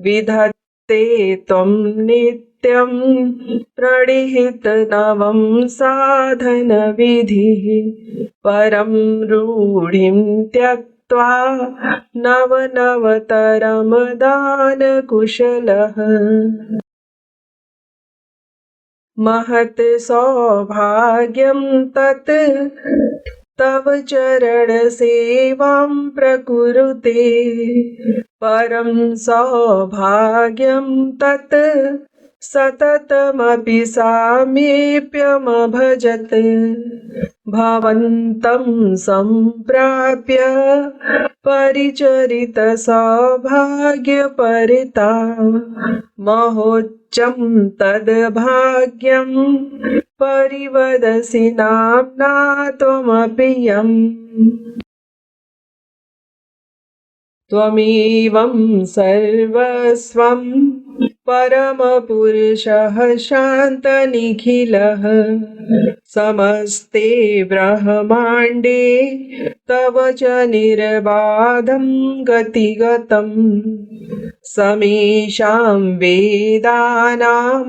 विधत्ते त्वं नित्यं प्रणिहितनवं साधनविधिः परं रूढिं त्यक्त्वा नवनवतरं दानकुशलः महत् सौभाग्यं तत् तव चरणसेवां प्रकुरुते परं सौभाग्यं तत् सततमपि सामीप्यमभजत् भवन्तं सम्प्राप्य परिचरितसौभाग्यपरिता महोच्चं तद्भाग्यं परिवदसि नाम्ना त्वमपि यम् त्वमेवं सर्वस्वं परमपुरुषः शान्तनिखिलः समस्ते ब्रह्माण्डे तव च निर्बाधं गतिगतं समेषां वेदानां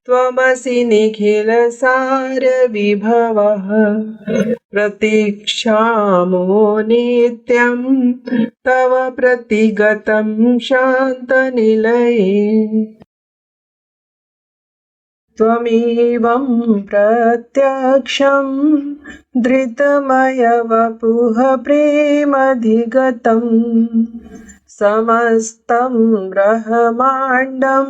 त्वमसि निखिलसारविभवः प्रतीक्षामो नित्यं तव प्रतिगतं शान्तनिलये त्वमेवं प्रत्यक्षं धृतमयवपुः प्रेमधिगतं समस्तं ब्रह्माण्डं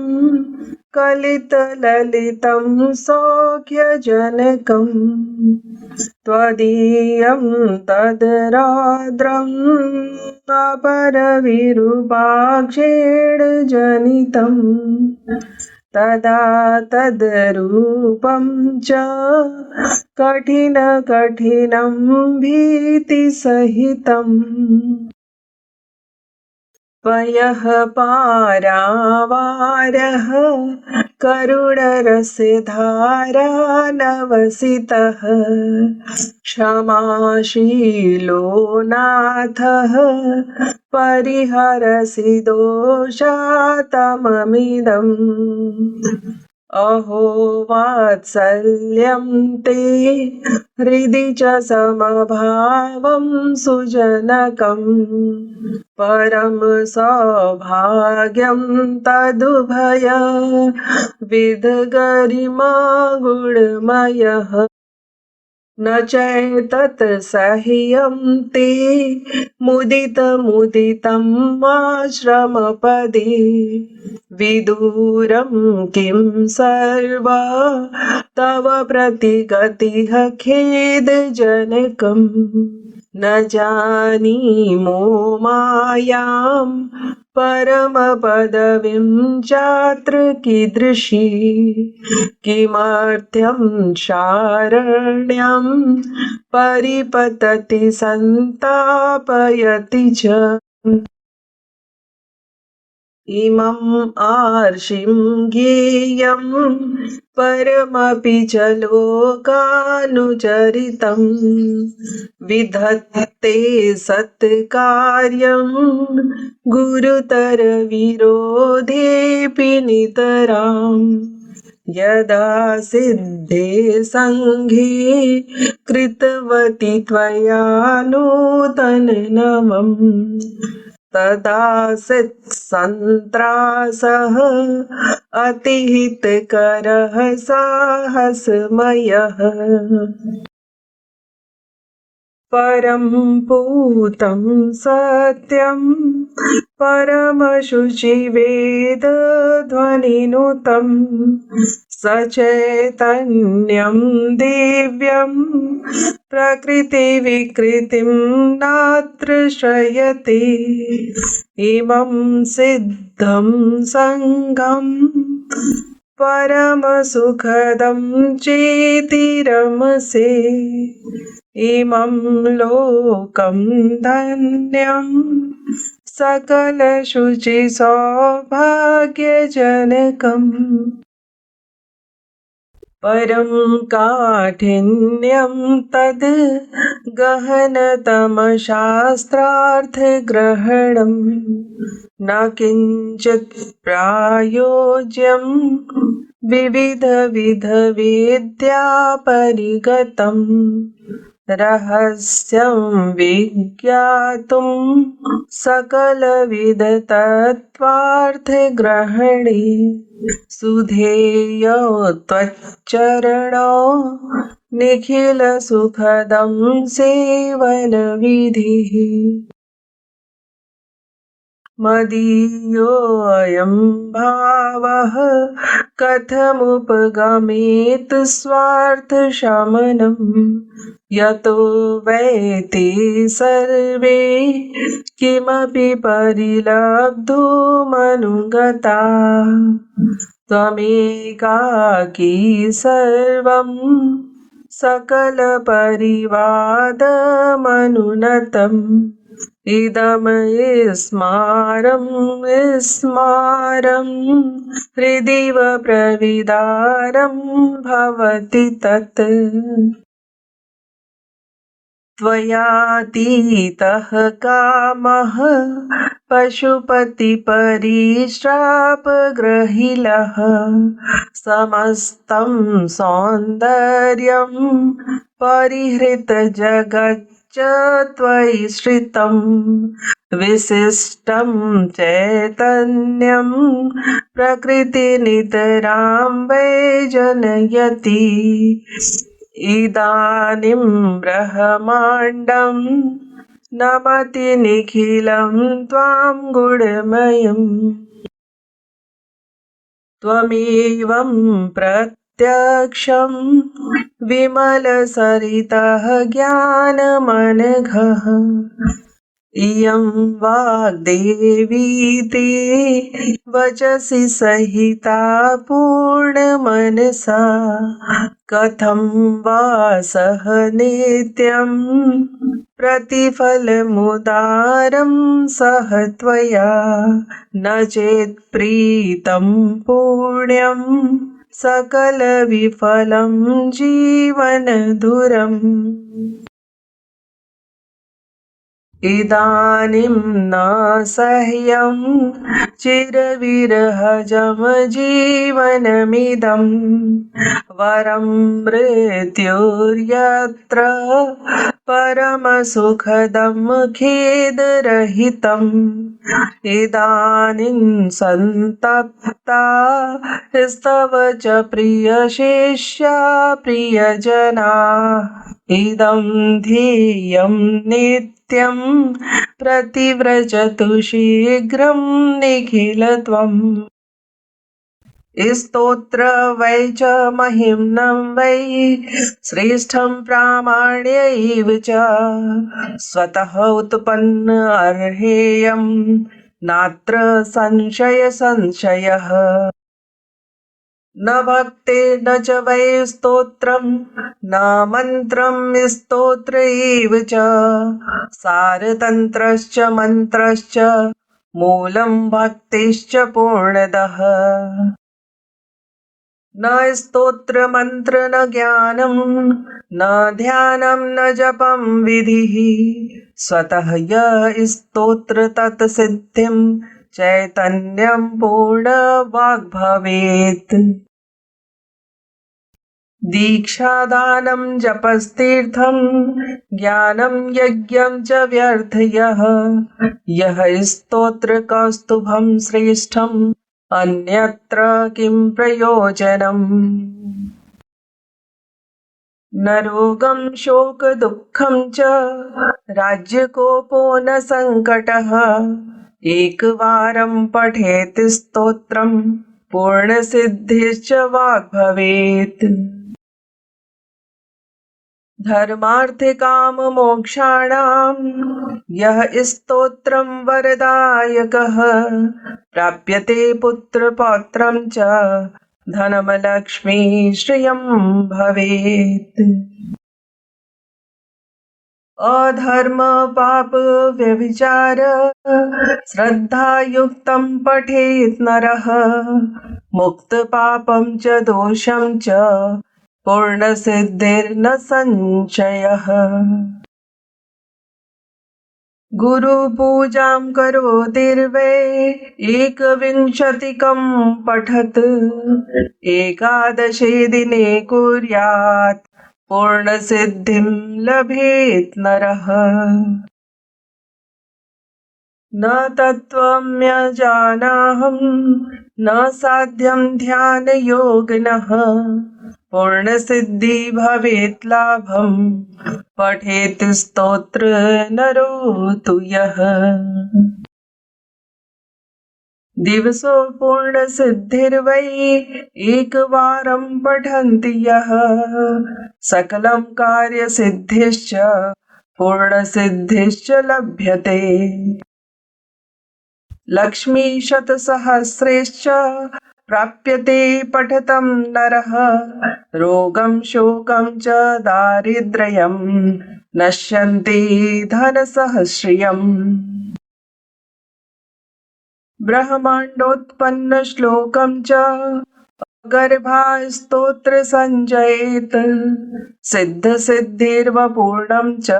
कलितललितं सौख्यजनकम् त्वदीयं तद्रौद्रम् अपरविरूपाक्षेण जनितम् तदा तद्रूपं च कठिनं भीतिसहितम् पयः पारावारः करुणरसधारा नवसितः क्षमाशीलो नाथः परिहरसि दोषातममिदम् अहो वात्सल्यं ते हृदि च समभावं सुजनकं परम सौभाग्यं तदुभय विधगरिमा गुणमयः न चैतत् सह्यं ते मुदितमुदितं आश्रमपदे विदूरं किं सर्वा तव प्रतिगतिः खेदजनकम् न जानीमो मायां परमपदवीं चात्र कीदृशी किमर्थं शारण्यं परिपतति सन्तापयति च इमम् आर्षिं ज्ञेयं परमपि च लोकानुचरितं विधत्ते सत्कार्यं गुरुतरविरोधेऽपि नितराम् यदा सिद्धे सङ्घे कृतवती त्वया नूतननवम् तदा सन्त्रासः अतिहितकरः साहसमयः परं पूतं सत्यं परमशुचिवेदध्वनिनुतं सचैतन्यं दिव्यं प्रकृतिविकृतिं नात्र श्रयते इमं सिद्धं सङ्घं परमसुखदं चेति रमसे इमं लोकं धन्यं सकलशुचिसौभाग्यजनकम् परं काठिन्यं तद् गहनतमशास्त्रार्थग्रहणं न किञ्चित् प्रायोज्यं विविधविधविद्यापरिगतं रहस्यं विज्ञातुं सकलविधतत्त्वार्थग्रहणे सुधेयो त्वच्चरणो निखिलसुखदं सेवनविधिः मदीयोऽयं भावः कथमुपगमेत् स्वार्थशमनं यतो वैते सर्वे किमपि परिलब्धुमनुगता त्वमेकाकी सर्वं सकलपरिवादमनुनतम् इदमस्मारं स्मारं हृदिव प्रविदारं भवति तत् त्वयातीतः कामः पशुपतिपरिश्रापग्रहिलः समस्तं सौन्दर्यं परिहृतजगच्च त्वयि श्रितं विशिष्टं चैतन्यं प्रकृतिनितरां वै जनयति इदानीं ब्रह्माण्डं नमति निखिलं त्वां गुणमयम् त्वमेवं प्रत्यक्षं विमलसरितः ज्ञानमनघः इयं वाग्देवी ते वचसि सहिता पूर्णमनसा कथं वा सह नित्यं प्रतिफलमुदारं सह त्वया न चेत् प्रीतं पुण्यं सकलविफलं जीवनदुरम् इदानीं न सह्यं चिरविरहजं जीवनमिदं वरं मृत्युर्यत्र परमसुखदं खेदरहितम् इदानीं सन्तप्ता स्तव च प्रियशिष्या प्रियजना इदं ध्येयं नित्यं प्रतिव्रजतु शीघ्रं निखिलत्वम् स्तोत्र वै च महिम्नं वै श्रेष्ठं प्रामाण्यैव च स्वतः उत्पन्न अर्हेयं नात्र संशयः न भक्ते न च वै स्तोत्रं न मन्त्रं स्तोत्र एव च सारतन्त्रश्च मन्त्रश्च मूलं भक्तिश्च पूर्णतः न स्तोत्रमन्त्र न ज्ञानं न ध्यानं न जपं विधिः स्वतः य स्तोत्र तत्सिद्धिं चैतन्यं पूर्णवाग् भवेत् दीक्षादानं जपस्तीर्थं ज्ञानं यज्ञं च व्यर्थ यः स्तोत्रकौस्तुभं श्रेष्ठम् अन्यत्र किं प्रयोजनम् न रोगं शोकदुःखं च राज्यकोपो न सङ्कटः एकवारं पठेत् स्तोत्रं पूर्णसिद्धिश्च वाग् भवेत् धर्मार्थकाममोक्षाणां यः स्तोत्रं वरदायकः प्राप्यते पुत्रपौत्रं च धनमलक्ष्मी श्रियं भवेत् अधर्म पाप व्यभिचार श्रद्धायुक्तं पठेत् नरः मुक्तपापं च दोषं च पूर्णसिद्धिर्न संशयः गुरुपूजां करोतिर्वै एकविंशतिकं पठत् एकादशे दिने कुर्यात् पूर्णसिद्धिं लभेत् नरः न तत्त्वम्यजानाहं न साध्यं ध्यानयोगिनः पूर्णसिद्धि भवेत् लाभं पठेत् स्तोत्र नरो तु यः दिवसो पूर्णसिद्धिर्वै एकवारं पठन्ति यः सकलं कार्यसिद्धिश्च पूर्णसिद्धिश्च लभ्यते लक्ष्मीशतसहस्रेश्च प्राप्यते पठतं नरः रोगं शोकं च दारिद्र्यं नश्यन्ति धनसहस्रियम् ब्रह्माण्डोत्पन्न श्लोकं च गर्भा स्तोत्र संजयेत् सिद्धिर्वपूर्णं च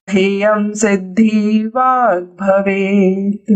ध्येयं सिद्धि वाग् भवेत्।